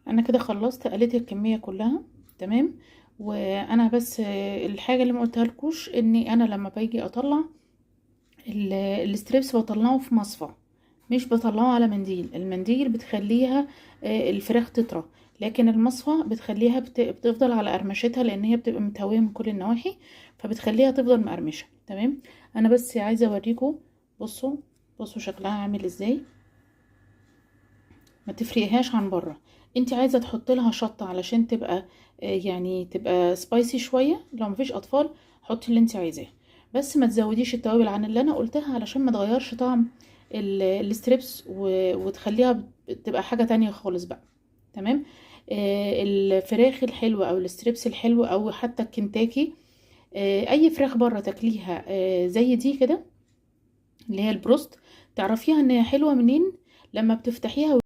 انا كده خلصت، قليت الكميه كلها تمام. وانا بس الحاجه اللي ما قلتها لكوش اني انا لما باجي اطلع الستريبس بطلعه في مصفى، مش بطلعه على منديل. المنديل بتخليها الفراخ تطرى، لكن المصفى بتخليها بتفضل على قرمشتها، لان هي بتبقى متهويه من كل النواحي، فبتخليها تفضل مقرمشه تمام. انا بس عايزه اوريكم. بصوا، بصوا شكلها عامل ازاي. ما تفرقهاش عن بره. انت عايزه تحط لها شطه علشان تبقى يعني تبقى سبايسي شويه، لو مفيش اطفال حطي اللي انت عايزاه، بس ما تزوديش التوابل عن اللي انا قلتها علشان ما تغيرش طعم الستريبس وتخليها تبقى حاجه تانية خالص بقى تمام. الفراخ الحلوه او الستريبس الحلو او حتى الكنتاكي، اي فراخ بره تاكليها زي دي كده، اللي هي البروست، تعرفيها ان هي حلوه منين؟ لما بتفتحيها